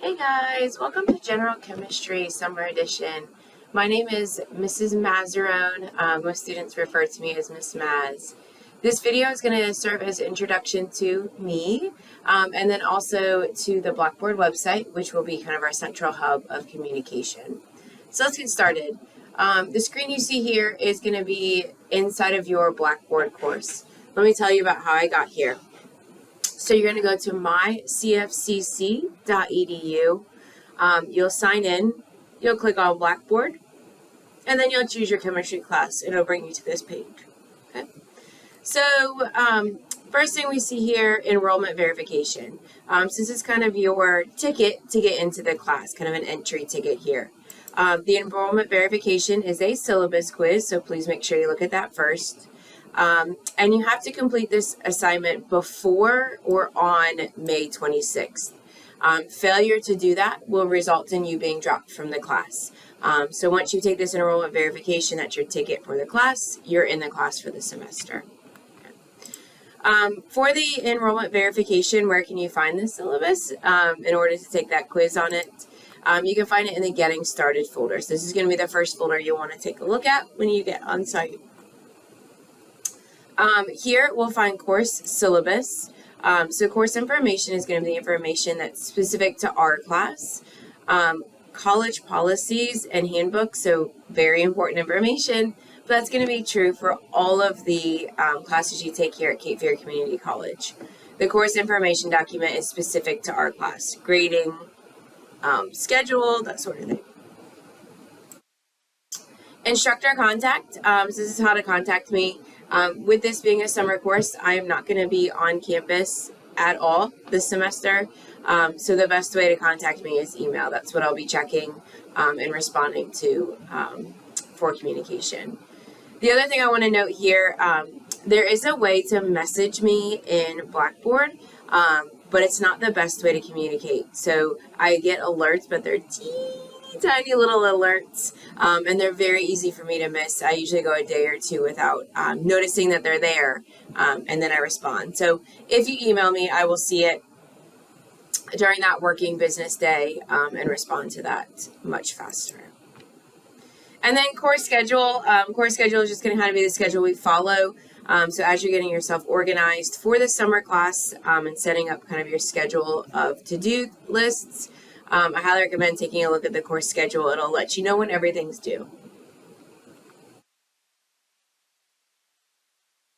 Hey guys, welcome to General Chemistry Summer Edition. My name is Mrs. Mazzarone. Most students refer to me as Miss Maz. This video is going to serve as an introduction to me and then also to the Blackboard website, which will be kind of our central hub of communication. So let's get started. The screen you see here is going to be inside of your Blackboard course. Let me tell you about how I got here. So you're going to go to mycfcc.edu. You'll sign in, you'll click on Blackboard, and then you'll choose your chemistry class, and it'll bring you to this page. Okay. So first thing we see here, enrollment verification. Since it's kind of your ticket to get into the class, kind of an entry ticket here. The enrollment verification is a syllabus quiz, so please make sure you look at that first. And you have to complete this assignment before or on May 26th. Failure to do that will result in you being dropped from the class. So once you take this enrollment verification, that's your ticket for the class, you're in the class for the semester. For the enrollment verification, where can you find this syllabus in order to take that quiz on it? You can find it in the Getting Started folder. So this is going to be the first folder you'll want to take a look at when you get on site. Here we'll find course syllabus. So course information is going to be the information that's specific to our class. College policies and handbooks, so very important information, but that's going to be true for all of the classes you take here at Cape Fear Community College. The course information document is specific to our class, grading, schedule, that sort of thing. Instructor contact, so this is how to contact me. With this being a summer course, I am not going to be on campus at all this semester, so the best way to contact me is email. That's what I'll be checking and responding to for communication. The other thing I want to note here, there is a way to message me in Blackboard, but it's not the best way to communicate. So I get alerts, but they're tiny little alerts, and they're very easy for me to miss. I usually go a day or two without noticing that they're there, and then I respond. So if you email me, I will see it during that working business day and respond to that much faster. And then course schedule. Course schedule is just going to kind of be the schedule we follow. So as you're getting yourself organized for the summer class and setting up kind of your schedule of to-do lists, I highly recommend taking a look at the course schedule. It'll let you know when everything's due.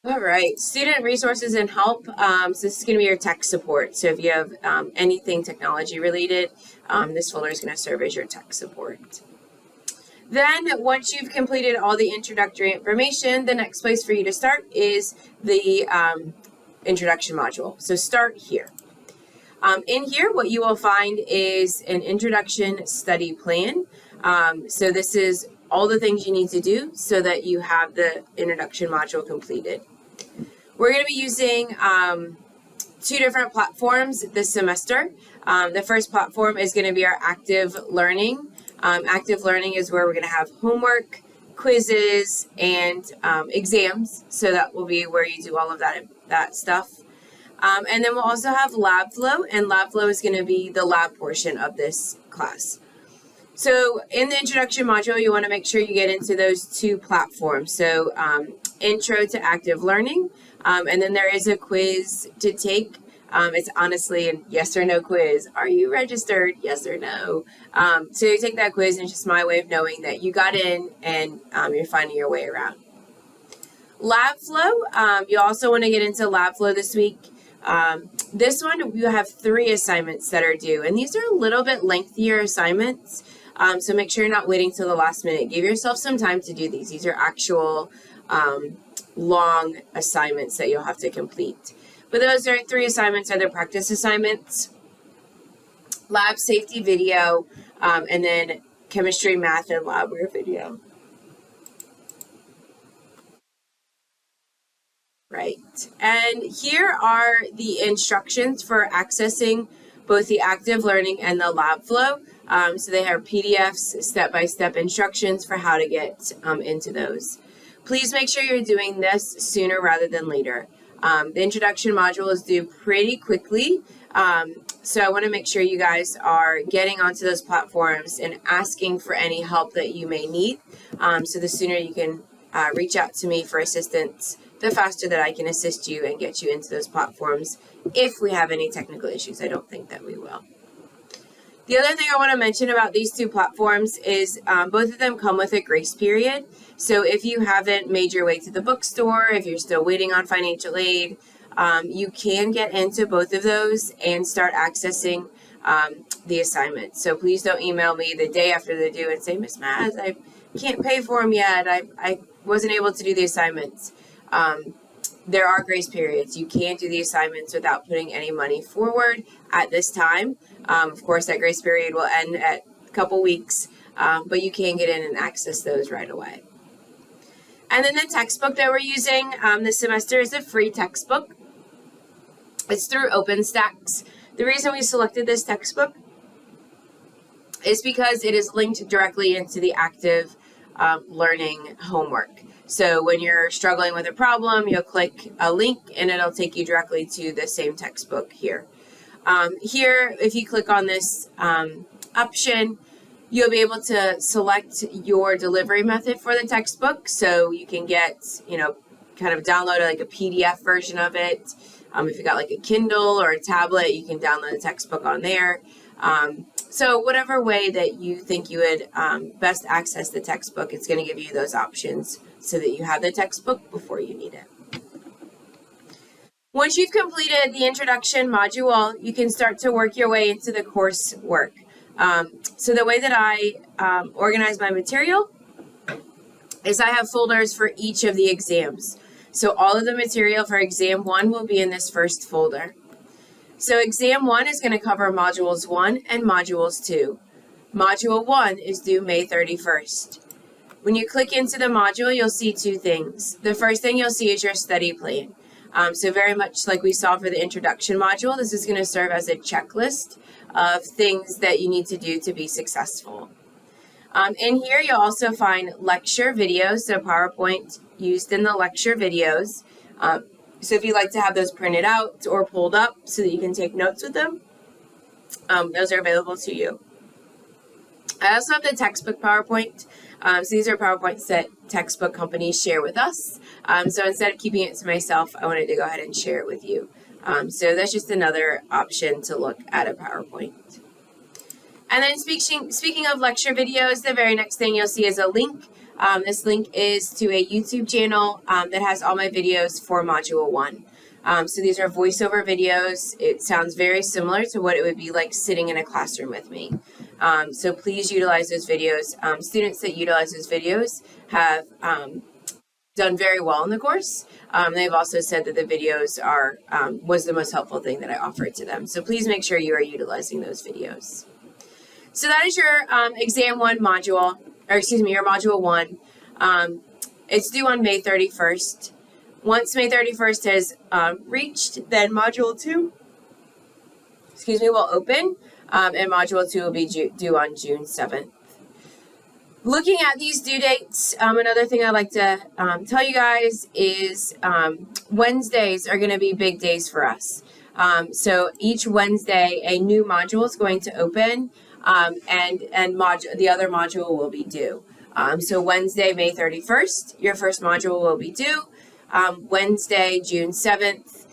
All right, student resources and help. So this is going to be your tech support. So if you have anything technology related, this folder is going to serve as your tech support. Then once you've completed all the introductory information, the next place for you to start is the introduction module. So start here. In here, what you will find is an introduction study plan. So this is all the things you need to do so that you have the introduction module completed. We're going to be using two different platforms this semester. The first platform is going to be our active learning. Active learning is where we're going to have homework, quizzes, and exams. So that will be where you do all of that stuff. And then we'll also have LabFlow, and LabFlow is going to be the lab portion of this class. So in the introduction module, you want to make sure you get into those two platforms. So intro to active learning, and then there is a quiz to take. It's honestly a yes or no quiz. Are you registered? Yes or no? So you take that quiz, and it's just my way of knowing that you got in and you're finding your way around. LabFlow, you also want to get into LabFlow this week. This one, you have 3 assignments that are due, and these are a little bit lengthier assignments, so make sure you're not waiting till the last minute. Give yourself some time to do these. These are actual long assignments that you'll have to complete. But those are 3 assignments, are the practice assignments, lab safety video, and then chemistry, math, and labware video. Right, and here are the instructions for accessing both the active learning and the LabFlow. So they have PDFs, step-by-step instructions for how to get into those. Please make sure you're doing this sooner rather than later. The introduction module is due pretty quickly, So I want to make sure you guys are getting onto those platforms and asking for any help that you may need. So the sooner you can reach out to me for assistance, the faster that I can assist you and get you into those platforms if we have any technical issues. I don't think that we will. The other thing I want to mention about these two platforms is both of them come with a grace period. So if you haven't made your way to the bookstore, if you're still waiting on financial aid, you can get into both of those and start accessing the assignments. So please don't email me the day after they're due and say, Miss Maz, I can't pay for them yet. I wasn't able to do the assignments. There are grace periods. You can do the assignments without putting any money forward at this time. Of course, that grace period will end at a couple weeks, but you can get in and access those right away. And then the textbook that we're using this semester is a free textbook. It's through OpenStax. The reason we selected this textbook is because it is linked directly into the active learning homework. So when you're struggling with a problem, you'll click a link and it'll take you directly to the same textbook here. Here, if you click on this option, you'll be able to select your delivery method for the textbook. So you can get, kind of download like a PDF version of it. If you got like a Kindle or a tablet, you can download the textbook on there. So whatever way that you think you would best access the textbook, it's going to give you those options so that you have the textbook before you need it. Once you've completed the introduction module, you can start to work your way into the coursework. So the way that I organize my material is I have folders for each of the exams. So all of the material for exam 1 will be in this first folder. So exam 1 is going to cover modules 1 and modules 2. Module 1 is due May 31st. When you click into the module, you'll see two things. The first thing you'll see is your study plan. So very much like we saw for the introduction module, this is going to serve as a checklist of things that you need to do to be successful. In here, you'll also find lecture videos, so PowerPoint used in the lecture videos. So if you'd like to have those printed out or pulled up so that you can take notes with them, those are available to you. I also have the textbook PowerPoint. So these are PowerPoints that textbook companies share with us. So instead of keeping it to myself, I wanted to go ahead and share it with you. So that's just another option to look at a PowerPoint. And then speaking of lecture videos, the very next thing you'll see is a link. This link is to a YouTube channel that has all my videos for Module 1. So these are voiceover videos. It sounds very similar to what it would be like sitting in a classroom with me. So please utilize those videos. Students that utilize those videos have done very well in the course. They've also said that the videos was the most helpful thing that I offered to them. So please make sure you are utilizing those videos. So that is your exam 1 module, or excuse me, your module 1. It's due on May 31st. Once May 31st has reached, then module 2, will open, and module 2 will be due on June 7th. Looking at these due dates, another thing I'd like to tell you guys is Wednesdays are going to be big days for us. So each Wednesday, a new module is going to open, and the other module will be due. So Wednesday, May 31st, your first module will be due. Wednesday, June 7th,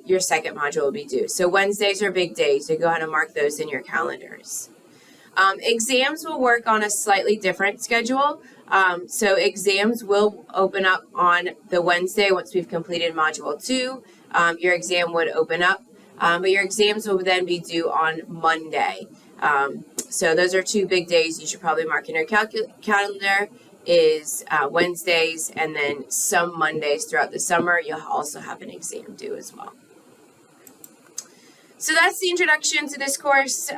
your second module will be due. So Wednesdays are big days, so go ahead and mark those in your calendars. Exams will work on a slightly different schedule. So exams will open up on the Wednesday once we've completed module 2. Your exam would open up, but your exams will then be due on Monday. So those are two big days you should probably mark in your calendar is Wednesdays, and then some Mondays throughout the summer you'll also have an exam due as well. So that's the introduction to this course.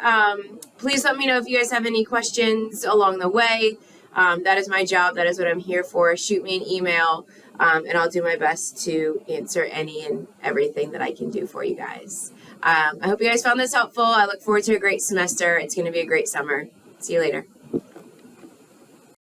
Please let me know if you guys have any questions along the way. That is my job. That is what I'm here for. Shoot me an email, and I'll do my best to answer any and everything that I can do for you guys. I hope you guys found this helpful. I look forward to a great semester. It's going to be a great summer. See you later.